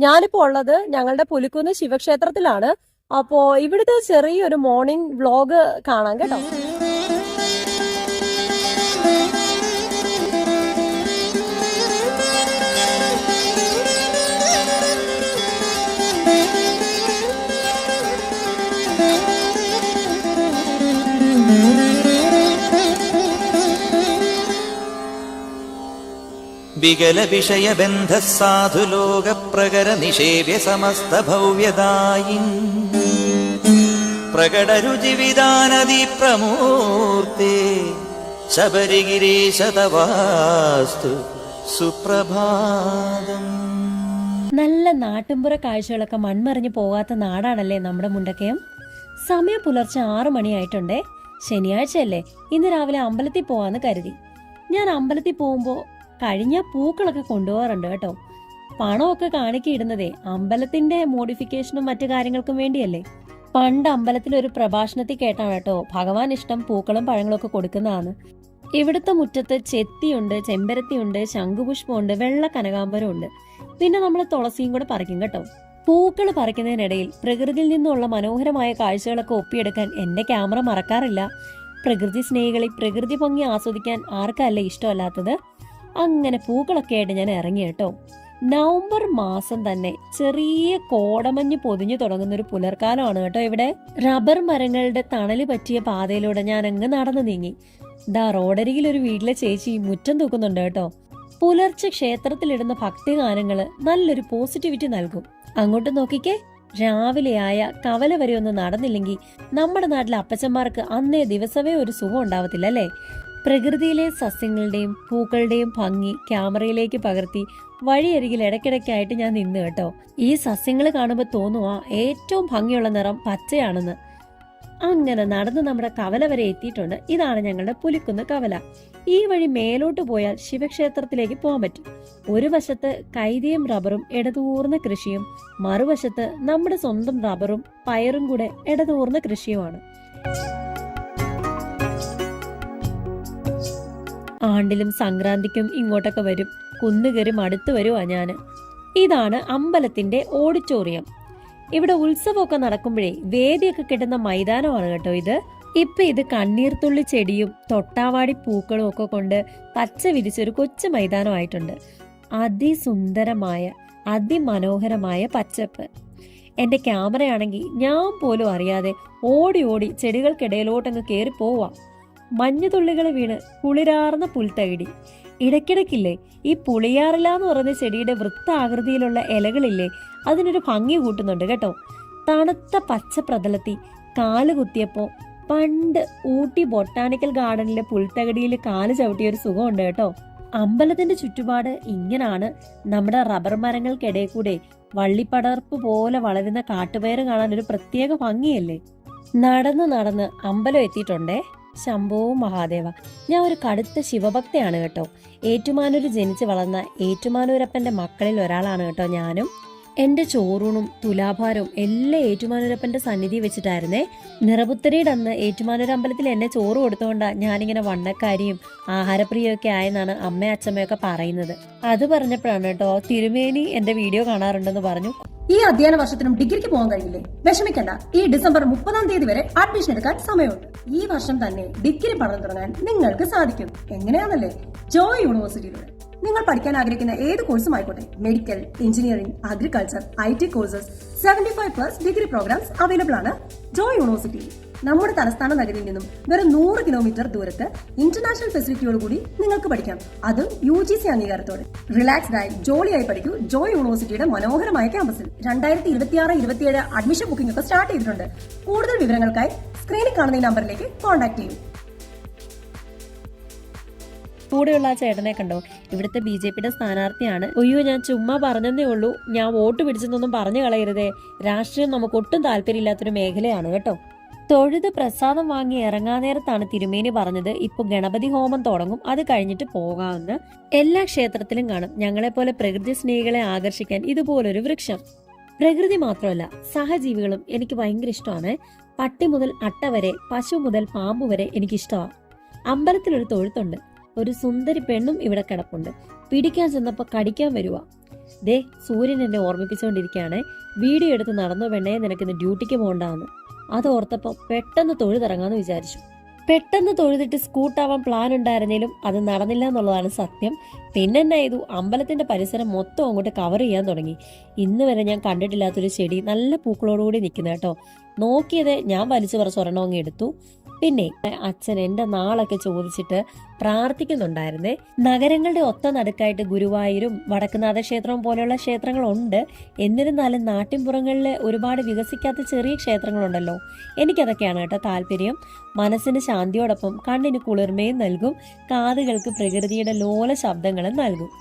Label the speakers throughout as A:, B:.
A: ഞാനിപ്പോ ഉള്ളത് ഞങ്ങളുടെ പുലിക്കുന്ന് ശിവക്ഷേത്രത്തിലാണ്. അപ്പോ ഇവിടുത്തെ ചെറിയൊരു മോർണിംഗ് വ്ലോഗ് കാണാം കേട്ടോ.
B: വികല വിഷയബന്ധ സാധുലോക പ്രകര നിഷേവ്യ സമസ്ത ഭവ്യദായി പ്രകടരുചിവിദാനദി പ്രമൂർത്തേ ശബരിഗിരീശതവാസ്തു സുപ്രഭാതം.
C: നല്ല നാട്ടുമ്പുറ കാഴ്ചകളൊക്കെ മൺമറിഞ്ഞു പോകാത്ത നാടാണല്ലേ നമ്മുടെ മുണ്ടക്കയം. സമയം പുലർച്ചെ 6 മണിയായിട്ടുണ്ടേ. ശനിയാഴ്ചയല്ലേ, ഇന്ന് രാവിലെ അമ്പലത്തിൽ പോവാന്ന് കരുതി. ഞാൻ അമ്പലത്തിൽ പോകുമ്പോ കഴിഞ്ഞ പൂക്കളൊക്കെ കൊണ്ടുപോകാറുണ്ട് കേട്ടോ. പണമൊക്കെ കാണിക്കിടുന്നതേ അമ്പലത്തിന്റെ മോഡിഫിക്കേഷനും മറ്റു കാര്യങ്ങൾക്കും വേണ്ടിയല്ലേ. പണ്ട് അമ്പലത്തിൽ ഒരു പ്രഭാഷണത്തിൽ കേട്ടാണ് കേട്ടോ ഭഗവാൻ ഇഷ്ടം പൂക്കളും പഴങ്ങളും ഒക്കെ കൊടുക്കുന്നതാണ്. ഇവിടുത്തെ മുറ്റത്ത് ചെത്തിയുണ്ട്, ചെമ്പരത്തിയുണ്ട്, ശംഖുപുഷ്പമുണ്ട്, വെള്ള കനകാംബരം ഉണ്ട്. പിന്നെ നമ്മൾ തുളസിയും കൂടെ പറിക്കും കേട്ടോ. പൂക്കൾ പറിക്കുന്നതിനിടയിൽ പ്രകൃതിയിൽ നിന്നുള്ള മനോഹരമായ കാഴ്ചകളൊക്കെ ഒപ്പിയെടുക്കാൻ എന്റെ ക്യാമറ മറക്കാറില്ല. പ്രകൃതി സ്നേഹികളിൽ പ്രകൃതി ഭംഗി ആസ്വദിക്കാൻ ആർക്കല്ലേ ഇഷ്ടമല്ലാത്തത്. അങ്ങനെ പൂക്കളൊക്കെ ആയിട്ട് ഞാൻ ഇറങ്ങി കേട്ടോ. നവംബർ മാസം തന്നെ ചെറിയ കോടമഞ്ഞ് പൊതിഞ്ഞു തുടങ്ങുന്ന ഒരു പുലർക്കാലമാണ് കേട്ടോ ഇവിടെ. റബ്ബർ മരങ്ങളുടെ തണല് പറ്റിയ പാതയിലൂടെ ഞാൻ അങ്ങ് നടന്നു നീങ്ങി. റോഡരികിൽ ഒരു വീട്ടിലെ ചേച്ചി മുറ്റം തൂക്കുന്നുണ്ട് കേട്ടോ. പുലർച്ചെ ക്ഷേത്രത്തിലിടുന്ന ഭക്തിഗാനങ്ങള് നല്ലൊരു പോസിറ്റിവിറ്റി നൽകും. അങ്ങോട്ട് നോക്കിക്കേ, രാവിലെയായ കവല വരെ ഒന്ന് നടന്നില്ലെങ്കിൽ നമ്മുടെ നാട്ടിലെ അപ്പച്ചന്മാർക്ക് അന്നേ ദിവസമേ ഒരു സുഖം ഉണ്ടാവത്തില്ല അല്ലേ. പ്രകൃതിയിലെ സസ്യങ്ങളുടെയും പൂക്കളുടെയും ഭംഗി ക്യാമറയിലേക്ക് പകർത്തി വഴിയരികിൽ ഇടയ്ക്കിടയ്ക്കായിട്ട് ഞാൻ നിന്ന് കേട്ടോ. ഈ സസ്യങ്ങൾ കാണുമ്പോൾ തോന്നുവാ ഏറ്റവും ഭംഗിയുള്ള നിറം പച്ചയാണെന്ന്. അങ്ങനെ നടന്ന് നമ്മുടെ കവല വരെ എത്തിയിട്ടുണ്ട്. ഇതാണ് ഞങ്ങളുടെ പുലിക്കുന്ന് കവല. ഈ വഴി മേലോട്ട് പോയാൽ ശിവക്ഷേത്രത്തിലേക്ക് പോകാൻ പറ്റും. ഒരു വശത്ത് കൈതയും റബ്ബറും ഇടതൂർന്ന കൃഷിയും, മറുവശത്ത് നമ്മുടെ സ്വന്തം റബ്ബറും പയറും കൂടെ ഇടതൂർന്ന കൃഷിയുമാണ്. ആണ്ടിലും സംക്രാന്തിക്കും ഇങ്ങോട്ടൊക്കെ വരും. കുന്നുകയറി മടുത്തു വരുവാ ഞാന്. ഇതാണ് അമ്പലത്തിന്റെ ഓഡിറ്റോറിയം. ഇവിടെ ഉത്സവമൊക്കെ നടക്കുമ്പോഴേ വേദിയൊക്കെ കിട്ടുന്ന മൈതാനമാണ് കേട്ടോ ഇത്. ഇപ്പൊ ഇത് കണ്ണീർത്തുള്ളി ചെടിയും തൊട്ടാവാടി പൂക്കളും ഒക്കെ കൊണ്ട് പച്ച വിരിച്ചൊരു കൊച്ചു മൈതാനമായിട്ടുണ്ട്. അതിസുന്ദരമായ അതിമനോഹരമായ പച്ചപ്പ്. എന്റെ ക്യാമറയാണെങ്കിൽ ഞാൻ പോലും അറിയാതെ ഓടി ഓടി ചെടികൾക്കിടയിലോട്ടങ്ങ് കയറി പോവാ. മഞ്ഞുതുള്ളികൾ വീണ് കുളിരാർന്ന പുൽത്തകിടി. ഇടയ്ക്കിടയ്ക്കില്ലേ ഈ പുളിയാറില്ല എന്ന് പറയുന്ന ചെടിയുടെ വൃത്താകൃതിയിലുള്ള ഇലകളില്ലേ, അതിനൊരു ഭംഗി കൂട്ടുന്നുണ്ട് കേട്ടോ. തണുത്ത പച്ച പ്രതലത്തിൽ കാല് കുത്തിയപ്പോ പണ്ട് ഊട്ടി ബൊട്ടാണിക്കൽ ഗാർഡനിലെ പുൽത്തകടിയിൽ കാല് ചവിട്ടിയ ഒരു സുഖമുണ്ട് കേട്ടോ. അമ്പലത്തിന്റെ ചുറ്റുപാട് ഇങ്ങനാണ്. നമ്മുടെ റബ്ബർ മരങ്ങൾക്കിടയിൽ കൂടെ വള്ളിപ്പടർപ്പ് പോലെ വളരുന്ന കാട്ടുപയർ കാണാൻ ഒരു പ്രത്യേക ഭംഗിയല്ലേ. നടന്ന് നടന്ന് അമ്പലം എത്തിയിട്ടുണ്ടേ. ശംഭോ മഹാദേവ. ഞാൻ ഒരു കടുത്ത ശിവഭക്തയാണ് കേട്ടോ. ഏറ്റുമാനൂര് ജനിച്ചു വളർന്ന ഏറ്റുമാനൂരപ്പന്റെ മക്കളിൽ ഒരാളാണ് കേട്ടോ ഞാനും. എന്റെ ചോറൂണും തുലാഭാരവും എല്ലാം ഏറ്റുമാനൂരപ്പന്റെ സന്നിധി വെച്ചിട്ടായിരുന്നേ. നിറപുത്തരിയുടെ അന്ന് ഏറ്റുമാനൂർ അമ്പലത്തിൽ എന്നെ ചോറ് കൊടുത്തോണ്ടാ ഞാനിങ്ങനെ വണ്ണക്കാരിയും ആഹാരപ്രിയൊക്കെ ആയെന്നാണ് അമ്മയും അച്ഛമ്മയൊക്കെ പറയുന്നത്. അത് പറഞ്ഞപ്പോഴാണ് കേട്ടോ തിരുമേനി എന്റെ വീഡിയോ കാണാറുണ്ടെന്ന് പറഞ്ഞു.
A: ഈ അധ്യയന വർഷത്തിനും ഡിഗ്രിക്ക് പോകാൻ കഴിയില്ലേ? വിഷമിക്കണ്ട, ഈ ഡിസംബർ 30 വരെ അഡ്മിഷൻ എടുക്കാൻ സമയമുണ്ട്. ഈ വർഷം തന്നെ ഡിഗ്രി പഠനം തുടങ്ങാൻ നിങ്ങൾക്ക് സാധിക്കും. എങ്ങനെയാണല്ലേ? ജോയ് യൂണിവേഴ്സിറ്റിയിലൂടെ. നിങ്ങൾ പഠിക്കാൻ ആഗ്രഹിക്കുന്ന ഏത് കോഴ്സും ആയിക്കോട്ടെ, medical, engineering, agriculture, IT courses 75+ degree programmes available ആണ് ജോയ് യൂണിവേഴ്സിറ്റിയിൽ. നമ്മുടെ തലസ്ഥാന നഗരിയിൽ നിന്നും വെറും 100 കിലോമീറ്റർ ദൂരത്ത് ഇന്റർനാഷണൽ ഫെസിലിറ്റിയോടുകൂടി നിങ്ങൾക്ക് പഠിക്കാം. അതും UGC അംഗീകാരത്തോടെ. റിലാക്സ്ഡ് ആയി ജോളിയായി പഠിക്കൂ ജോയ് യൂണിവേഴ്സിറ്റിയുടെ മനോഹരമായ ക്യാമ്പസിൽ. 2026-27 അഡ്മിഷൻ ബുക്കിംഗ് ഒക്കെ സ്റ്റാർട്ട് ചെയ്തിട്ടുണ്ട്. കൂടുതൽ വിവരങ്ങൾക്കായി സ്ക്രീനിൽ കാണുന്ന ഈ നമ്പറിലേക്ക് കോൺടാക്ട് ചെയ്യൂ.
C: കൂടെയുള്ള ആ ചേട്ടനെ കണ്ടോ? ഇവിടുത്തെ BJPയുടെ സ്ഥാനാർത്ഥിയാണ്. അയ്യോ, ഞാൻ ചുമ്മാ പറഞ്ഞതേ ഉള്ളൂ. ഞാൻ വോട്ട് പിടിച്ചെന്നൊന്നും പറഞ്ഞു കളയരുതേ. രാഷ്ട്രീയം നമുക്ക് ഒട്ടും താല്പര്യമില്ലാത്തൊരു മേഖലയാണ് കേട്ടോ. തൊഴുത് പ്രസാദം വാങ്ങി ഇറങ്ങാൻ നേരത്താണ് തിരുമേനി പറഞ്ഞത് ഇപ്പൊ ഗണപതി ഹോമം തുടങ്ങും, അത് കഴിഞ്ഞിട്ട് പോകാമെന്ന്. എല്ലാ ക്ഷേത്രത്തിലും കാണും ഞങ്ങളെപ്പോലെ പ്രകൃതി സ്നേഹികളെ ആകർഷിക്കാൻ ഇതുപോലൊരു വൃക്ഷം. പ്രകൃതി മാത്രമല്ല സഹജീവികളും എനിക്ക് ഭയങ്കര ഇഷ്ടമാണ്. പട്ടി മുതൽ അട്ട വരെ, പശു മുതൽ പാമ്പ് വരെ എനിക്കിഷ്ടമാണ്. അമ്പലത്തിലൊരു തൊഴുത്തുണ്ട്. ഒരു സുന്ദരി പെണ്ണും ഇവിടെ കിടപ്പുണ്ട്. പിടിക്കാൻ ചെന്നപ്പോ കടിക്കാൻ വരുക. ദേ സൂര്യൻ എന്നെ ഓർമ്മിപ്പിച്ചുകൊണ്ടിരിക്കുകയാണ്, വീഡിയോ എടുത്ത് നടന്നോ പെണ്ണേ, നിനക്കിന്ന് ഡ്യൂട്ടിക്ക് പോകണ്ടാന്ന്. അത് ഓർത്തപ്പോൾ പെട്ടെന്ന് തൊഴുതിറങ്ങാന്ന് വിചാരിച്ചു. പെട്ടെന്ന് തൊഴുതിട്ട് സ്കൂട്ടാവാൻ പ്ലാൻ ഉണ്ടായിരുന്നേലും അത് നടന്നില്ല എന്നുള്ളതാണ് സത്യം. പിന്നെ എന്നാ ചെയ്തു, അമ്പലത്തിന്റെ പരിസരം മൊത്തം അങ്ങോട്ട് കവർ ചെയ്യാൻ തുടങ്ങി. ഇന്ന് വരെ ഞാൻ കണ്ടിട്ടില്ലാത്തൊരു ചെടി നല്ല പൂക്കളോടുകൂടി നിൽക്കുന്ന കേട്ടോ. നോക്കിയത് ഞാൻ വലിച്ചു പറിച്ച് ഒരെണ്ണം അങ്ങ് എടുത്തു. പിന്നെ അച്ഛൻ എന്റെ നാളൊക്കെ ചോദിച്ചിട്ട് പ്രാർത്ഥിക്കുന്നുണ്ടായിരുന്നേ. നഗരങ്ങളുടെ ഒത്ത നടുക്കായിട്ട് ഗുരുവായൂരും വടക്കുനാഥ ക്ഷേത്രവും പോലെയുള്ള ക്ഷേത്രങ്ങളുണ്ട്. എന്നിരുന്നാലും നാട്ടിൻപുറങ്ങളിൽ ഒരുപാട് വികസിക്കാത്ത ചെറിയ ക്ഷേത്രങ്ങളുണ്ടല്ലോ, എനിക്കതൊക്കെയാണ് കേട്ടോ താല്പര്യം. മനസ്സിന് ശാന്തിയോടൊപ്പം കണ്ണിന് കുളിർമയും നൽകും, കാതുകൾക്ക് പ്രകൃതിയുടെ ലോല ശബ്ദങ്ങളും നൽകും.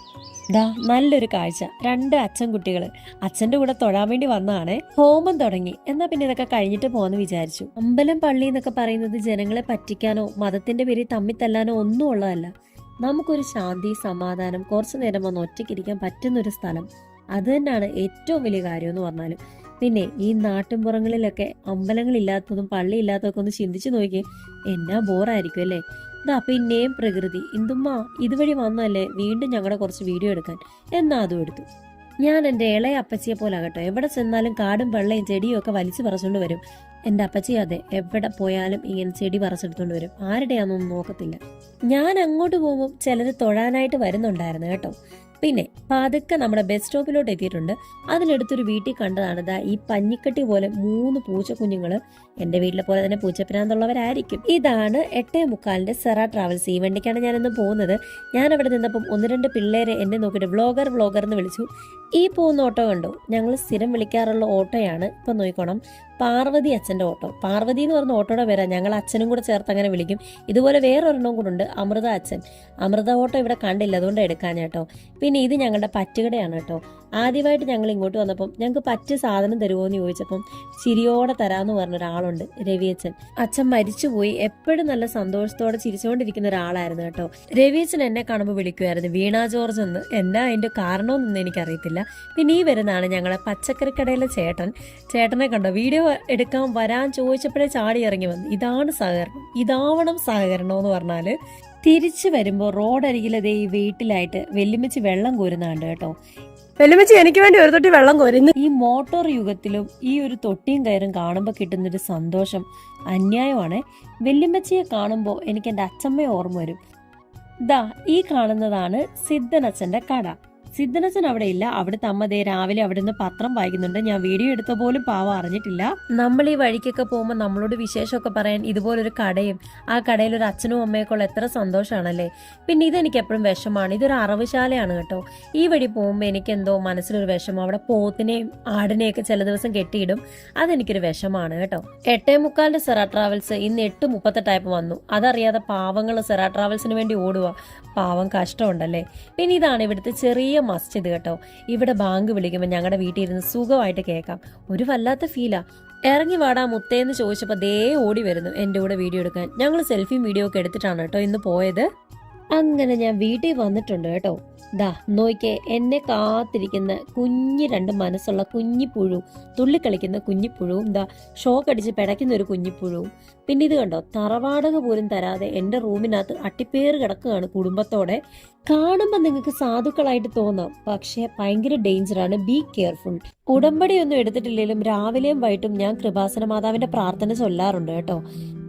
C: ദാ നല്ലൊരു കാഴ്ച, 2 അച്ഛൻ കുട്ടികള് അച്ഛന്റെ കൂടെ തൊഴാൻ വേണ്ടി വന്നതാണ്. ഹോമം തുടങ്ങി, എന്നാ പിന്നെ ഇതൊക്കെ കഴിഞ്ഞിട്ട് പോവാന്ന് വിചാരിച്ചു. അമ്പലം പള്ളി എന്നൊക്കെ പറയുന്നത് ജനങ്ങളെ പറ്റിക്കാനോ മതത്തിന്റെ പേരിൽ തമ്മിത്തല്ലാനോ ഒന്നും ഉള്ളതല്ല. നമുക്കൊരു ശാന്തി, സമാധാനം, കുറച്ചു നേരം വന്ന് ഒറ്റയ്ക്കിരിക്കാൻ പറ്റുന്നൊരു സ്ഥലം, അത് തന്നെയാണ് ഏറ്റവും വലിയ കാര്യം എന്ന് പറഞ്ഞാലും. പിന്നെ ഈ നാട്ടിൻപുറങ്ങളിലൊക്കെ അമ്പലങ്ങളില്ലാത്തതും പള്ളി ഇല്ലാത്തതൊക്കെ ഒന്ന് ചിന്തിച്ചു നോക്കി, എന്നാ ബോറായിരിക്കും അല്ലേ. ദാ പിന്നെയും പ്രകൃതി. ഇന്ദുമ്മ ഇതുവഴി വന്നല്ലേ വീണ്ടും ഞങ്ങളുടെ കുറച്ച് വീഡിയോ എടുക്കാൻ, എന്നാ അതും എടുത്തു. ഞാൻ എൻ്റെ ഇളയ അപ്പച്ചിയെ പോലെ കേട്ടോ, എവിടെ ചെന്നാലും കാടും വെള്ളയും ചെടിയും ഒക്കെ വലിച്ചു പറിച്ചുകൊണ്ട് വരും. എൻ്റെ അപ്പച്ചി അതെ, എവിടെ പോയാലും ഇങ്ങനെ ചെടി പറിച്ചെടുത്തോണ്ട് വരും, ആരുടെയാണെന്നൊന്നും നോക്കത്തില്ല. ഞാൻ അങ്ങോട്ട് പോകുമ്പോൾ ചിലർ തൊഴാനായിട്ട് വരുന്നുണ്ടായിരുന്നു കേട്ടോ. പിന്നെ പതുക്കെ നമ്മുടെ ബസ് സ്റ്റോപ്പിലോട്ട് എത്തിയിട്ടുണ്ട്. അതിനടുത്തൊരു വീട്ടിൽ കണ്ടതാണ് ദാ ഈ പഞ്ഞിക്കട്ടി പോലെ 3 പൂച്ചക്കുഞ്ഞുങ്ങള്. എന്റെ വീട്ടിലെ പോലെ തന്നെ പൂച്ചപ്പിരാന്തുള്ളവരായിരിക്കും. ഇതാണ് 8:45 സെറ ട്രാവൽസ്. ഈ വണ്ടിക്കാണ് ഞാനിന്ന് പോകുന്നത്. ഞാൻ അവിടെ നിന്നപ്പം 1-2 പിള്ളേരെ എന്നെ നോക്കിയിട്ട് വ്ളോഗർ എന്ന് വിളിച്ചു. ഈ പോകുന്ന ഓട്ടോ കണ്ടോ, ഞങ്ങൾ സ്ഥിരം വിളിക്കാറുള്ള ഓട്ടോയാണ്. ഇപ്പൊ നോക്കണം, പാർവതി അച്ഛന്റെ ഓട്ടോ. പാർവതി എന്ന് പറഞ്ഞ ഓട്ടോയുടെ പേരാ, ഞങ്ങൾ അച്ഛനും കൂടെ ചേർത്ത് അങ്ങനെ വിളിക്കും. ഇതുപോലെ വേറൊരെണ്ണവും കൂടെ ഉണ്ട്, അമൃത അച്ഛൻ. അമൃത ഓട്ടോ ഇവിടെ കണ്ടില്ല, അതുകൊണ്ട് എടുക്കാൻ കേട്ടോ. പിന്നെ ഇത് ഞങ്ങളുടെ പറ്റുകടയാണ് കേട്ടോ. ആദ്യമായിട്ട് ഞങ്ങൾ ഇങ്ങോട്ട് വന്നപ്പം ഞങ്ങൾക്ക് പറ്റിയ സാധനം തരുമോ എന്ന് ചോദിച്ചപ്പം ചിരിയോടെ തരാമെന്ന് പറഞ്ഞ ഒരാളുണ്ട്, രവിയച്ഛൻ. അച്ഛൻ മരിച്ചുപോയി, എപ്പോഴും നല്ല സന്തോഷത്തോടെ ചിരിച്ചുകൊണ്ടിരിക്കുന്ന ഒരാളായിരുന്നു കേട്ടോ. രവിയച്ഛൻ എന്നെ കാണുമ്പോൾ വിളിക്കുമായിരുന്നു വീണ ജോർജ് എന്ന്. എന്നാ അതിന്റെ കാരണമൊന്നും എനിക്കറിയത്തില്ല. പിന്നെ ഈ വരുന്നതാണ് ഞങ്ങളെ പച്ചക്കറിക്കടയിലെ ചേട്ടൻ. ചേട്ടനെ കണ്ടോ, വീഡിയോ എടുക്കാൻ വരാൻ ചോദിച്ചപ്പോഴേ ചാടി ഇറങ്ങി വന്നു. ഇതാണ് സഹകരണം, ഇതാവണം സഹകരണം എന്ന് പറഞ്ഞാല്. തിരിച്ചു വരുമ്പോൾ റോഡരികിലതേ ഈ വീട്ടിലായിട്ട് വെല്ലുമിച്ച് വെള്ളം കോരുന്നുണ്ട് കേട്ടോ. വെല്ലുമിച്ച് എനിക്ക് വേണ്ടി ഒരു തൊട്ടി വെള്ളം കോരുന്നു. ഈ മോട്ടോർ യുഗത്തിലും ഈ ഒരു തൊട്ടിയും കയറും കാണുമ്പോൾ കിട്ടുന്നൊരു സന്തോഷം അന്യായമാണ്. വെല്ലുമ്മച്ചിയെ കാണുമ്പോൾ എനിക്ക് എൻ്റെ അച്ഛമ്മയെ ഓർമ്മ വരും. ദാ ഈ കാണുന്നതാണ് സിദ്ധനച്ഛന്റെ കട. സിദ്ധനച്ഛൻ അവിടെ ഇല്ല, അവിടുത്തെ അമ്മ ദേ രാവിലെ അവിടെ നിന്ന് പത്രം വായിക്കുന്നുണ്ട്. ഞാൻ വീഡിയോ എടുത്ത പോലും പാവം അറിഞ്ഞിട്ടില്ല. നമ്മൾ ഈ വഴിക്കൊക്കെ പോകുമ്പോൾ നമ്മളോട് വിശേഷമൊക്കെ പറയാൻ ഇതുപോലൊരു കടയും ആ കടയിൽ ഒരു അച്ഛനും അമ്മയൊക്കെ ഉള്ള എത്ര സന്തോഷമാണല്ലേ. പിന്നെ ഇതെനിക്ക് എപ്പോഴും വിഷമാണ്, ഇതൊരു അറവുശാലയാണ് കേട്ടോ. ഈ വഴി പോകുമ്പോൾ എനിക്ക് എന്തോ മനസ്സിലൊരു വിഷമം. അവിടെ പോത്തിനെയും ആടിനെയൊക്കെ ചില ദിവസം കെട്ടിയിടും, അതെനിക്കൊരു വിഷമാണ് കേട്ടോ. 8:45 സെറ ട്രാവൽസ് ഇന്ന് 8:38 വന്നു. അതറിയാതെ പാവങ്ങൾ സെറ ട്രാവൽസിന് വേണ്ടി ഓടുക. പാവം കഷ്ടമുണ്ടല്ലേ. പിന്നെ ഇതാണ് ഇവിടുത്തെ ചെറിയ മസ്ജിദ് കേട്ടോ. ഇവിടെ ബാങ്ക് വിളിക്കുമ്പോൾ ഞങ്ങളുടെ വീട്ടിൽ ഇരുന്ന് സുഖമായിട്ട് കേൾക്കാം. ഒരു വല്ലാത്ത ഫീലാ. ഇറങ്ങി വാടാ മുത്തേന്ന് ചോദിച്ചപ്പോൾ ദേ ഓടി വരുന്നു എൻ്റെ കൂടെ വീഡിയോ എടുക്കാൻ. ഞങ്ങൾ സെൽഫിയും വീഡിയോ ഒക്കെ എടുത്തിട്ടാണ് കേട്ടോ ഇന്ന് പോയത്. അങ്ങനെ ഞാൻ വീട്ടിൽ വന്നിട്ടുണ്ട് കേട്ടോ. ദാ നോക്കിയേ, എന്നെ കാത്തിരിക്കുന്ന കുഞ്ഞ് 2 മനസ്സുള്ള കുഞ്ഞിപ്പുഴു, തുള്ളിക്കളിക്കുന്ന കുഞ്ഞിപ്പുഴുവും, ദാ ഷോക്ക് അടിച്ച് പിടയ്ക്കുന്ന ഒരു കുഞ്ഞിപ്പുഴുവും. പിന്നെ ഇത് കണ്ടോ, തറവാടക പോലും തരാതെ എൻ്റെ റൂമിനകത്ത് അട്ടിപ്പേറ് കിടക്കുകയാണ് കുടുംബത്തോടെ. കാണുമ്പോൾ നിങ്ങൾക്ക് സാധുക്കളായിട്ട് തോന്നാം, പക്ഷെ ഭയങ്കര ഡേഞ്ചറാണ്. Be careful. ഉടമ്പടിയൊന്നും എടുത്തിട്ടില്ലെങ്കിലും രാവിലെയും വൈകിട്ടും ഞാൻ കൃപാസന മാതാവിന്റെ പ്രാർത്ഥന ചൊല്ലാറുണ്ട് കേട്ടോ.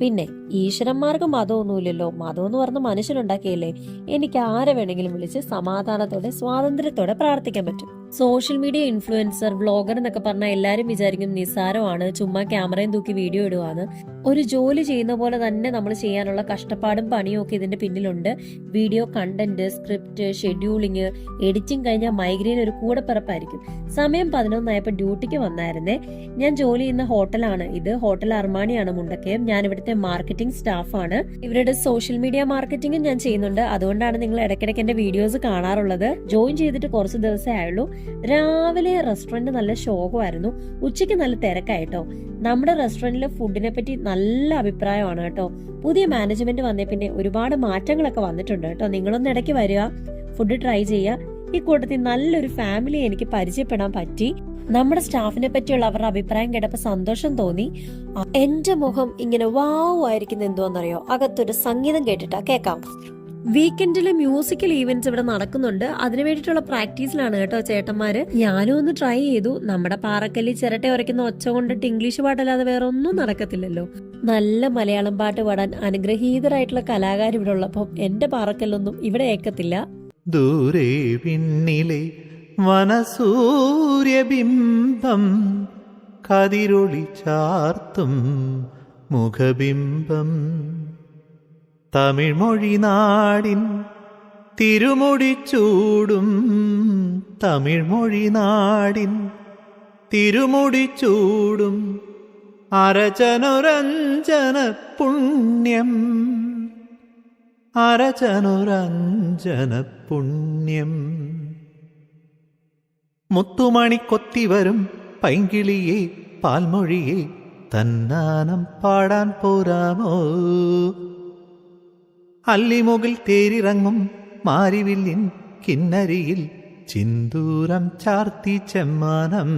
C: പിന്നെ ഈശ്വരന്മാർക്ക് മതമൊന്നുമില്ലല്ലോ, മതം എന്ന് പറഞ്ഞ മനുഷ്യനുണ്ടാക്കിയല്ലേ. എനിക്ക് ആരെ വേണമെങ്കിലും വിളിച്ച് സമാധാനത്തോടെ സ്വാതന്ത്ര്യത്തോടെ പ്രാർത്ഥിക്കാൻ പറ്റും. സോഷ്യൽ മീഡിയ ഇൻഫ്ലുവൻസർ, വ്ളോഗർ എന്നൊക്കെ പറഞ്ഞാൽ എല്ലാവരും വിചാരിക്കും നിസ്സാരമാണ്, ചുമ്മാ ക്യാമറയും തൂക്കി വീഡിയോ ഇടുവാന്ന്. ഒരു ജോലി ചെയ്യുന്ന പോലെ തന്നെ നമ്മൾ ചെയ്യാനുള്ള കഷ്ടപ്പാടും പണിയും ഒക്കെ ഇതിന്റെ പിന്നിലുണ്ട്. Video content, script, scheduling, editing കഴിഞ്ഞാൽ മൈഗ്രെയിൻ ഒരു കൂടെപ്പിറപ്പായിരിക്കും. സമയം 11 ഡ്യൂട്ടിക്ക് വന്നായിരുന്നേ. ഞാൻ ജോലി ചെയ്യുന്ന ഹോട്ടലാണ് ഇത്, ഹോട്ടൽ അർമാണിയാണ് മുണ്ടക്കയം. ഞാൻ ഇവിടുത്തെ മാർക്കറ്റിംഗ് സ്റ്റാഫാണ്. ഇവരുടെ സോഷ്യൽ മീഡിയ മാർക്കറ്റിംഗും ഞാൻ ചെയ്യുന്നുണ്ട്. അതുകൊണ്ടാണ് നിങ്ങൾ ഇടയ്ക്കിടയ്ക്ക് എന്റെ വീഡിയോസ് കാണാറുള്ളത്. ജോയിൻ ചെയ്തിട്ട് കുറച്ച് ദിവസമേ ആയുള്ളൂ. രാവിലെ റെസ്റ്റോറന്റ് നല്ല ശോകമായിരുന്നു, ഉച്ചയ്ക്ക് നല്ല തിരക്കായിട്ടോ. നമ്മുടെ റെസ്റ്റോറന്റിലെ ഫുഡിനെ പറ്റി നല്ല അഭിപ്രായമാണ് കേട്ടോ. പുതിയ മാനേജ്മെന്റ് വന്നേ പിന്നെ ഒരുപാട് മാറ്റങ്ങളൊക്കെ വന്നിട്ടുണ്ട് കേട്ടോ. നിങ്ങളൊന്ന് ഇടയ്ക്ക് വരിക, ഫുഡ് ട്രൈ ചെയ്യുക. ഈ കൂട്ടത്തിൽ നല്ലൊരു ഫാമിലി എനിക്ക് പരിചയപ്പെടാൻ പറ്റി. നമ്മുടെ സ്റ്റാഫിനെ പറ്റിയുള്ള അവരുടെ അഭിപ്രായം കേട്ടപ്പോൾ സന്തോഷം തോന്നി. എന്റെ മുഖം ഇങ്ങനെ വാവ് ആയിരിക്കുന്ന എന്തോന്നറിയോ, അകത്തൊരു സംഗീതം കേട്ടിട്ടാ കേൾക്കാം. വീക്കെൻഡിൽ മ്യൂസിക്കൽ ഈവന്റ്സ് ഇവിടെ നടക്കുന്നുണ്ട്. അതിനു വേണ്ടിയിട്ടുള്ള പ്രാക്ടീസിലാണ് കേട്ടോ ചേട്ടന്മാര്. ഞാനും ഒന്ന് ട്രൈ ചെയ്തു. നമ്മുടെ പാറക്കല്ലി ചിരട്ട ഉരയ്ക്കുന്ന ഒച്ച കൊണ്ടിട്ട് ഇംഗ്ലീഷ് പാട്ടല്ലാതെ വേറെ ഒന്നും നടക്കത്തില്ലല്ലോ. നല്ല മലയാളം പാട്ട് പാടാൻ അനുഗ്രഹീതരായിട്ടുള്ള കലാകാർ ഇവിടെ ഉള്ളപ്പോൾ എന്റെ പാറക്കല്ലൊന്നും ഇവിടെ ഏക്കത്തില്ല.
D: ദൂരെ വിണ്ണിലെ വനസൂര്യബിംബം കതിരൊളി ചാർത്തും മുഖബിംബം തമിഴ്മൊഴി നാടിൻ തിരുമുടിച്ചൂടും തമിഴ്മൊഴി നാടിൻ തിരുമുടിച്ചൂടും അരചനുരഞ്ജന പുണ്യം അരചനുരഞ്ജന പുണ്യം. മുത്തുമണി കൊത്തിവരും പൈങ്കിളിയെ പാൽമൊഴിയെ തന്നാനം പാടാൻ പോരാമോ? അല്ലിമുകിൽ തേരിറങ്ങും മാരിവില്ലിൻ കിന്നരിയിൽ ചിന്തൂരം ചാർത്തി ചെമ്മാനം.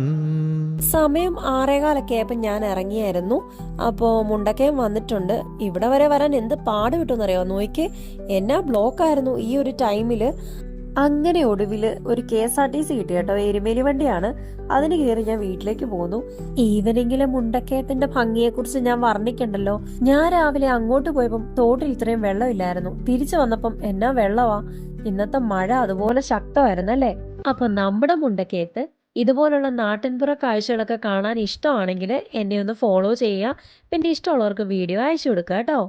C: സമയം 6:15 ആയപ്പോ ഞാൻ ഇറങ്ങിയായിരുന്നു. അപ്പോ മുണ്ടക്കയം വന്നിട്ടുണ്ട്. ഇവിടെ വരെ വരാൻ എന്ത് പാട് കിട്ടുമെന്നറിയോ? നോക്കി എന്നാ ബ്ലോക്കായിരുന്നു ഈ ഒരു ടൈമില്. അങ്ങനെ ഒടുവില് ഒരു KSRTC കിട്ടി കേട്ടോ. എരുമേലി വണ്ടിയാണ്. അതിന് കയറി ഞാൻ വീട്ടിലേക്ക് പോന്നു. ഈവനിങ്ങിലെ മുണ്ടക്കയത്തിന്റെ ഭംഗിയെക്കുറിച്ച് ഞാൻ വർണ്ണിക്കണ്ടല്ലോ. ഞാൻ രാവിലെ അങ്ങോട്ട് പോയപ്പം തോട്ടിൽ ഇത്രയും വെള്ളമില്ലായിരുന്നു. തിരിച്ചു വന്നപ്പം എന്നാ വെള്ളവാ. ഇന്നത്തെ മഴ അതുപോലെ ശക്തമായിരുന്നല്ലേ. അപ്പൊ നമ്മുടെ മുണ്ടക്കയത്ത് ഇതുപോലുള്ള നാട്ടിൻപുറ കാഴ്ചകളൊക്കെ കാണാൻ ഇഷ്ടമാണെങ്കിൽ എന്നെ ഒന്ന് ഫോളോ ചെയ്യുക. പിന്നെ ഇഷ്ടമുള്ളവർക്ക് വീഡിയോ അയച്ചു കൊടുക്കുക കേട്ടോ.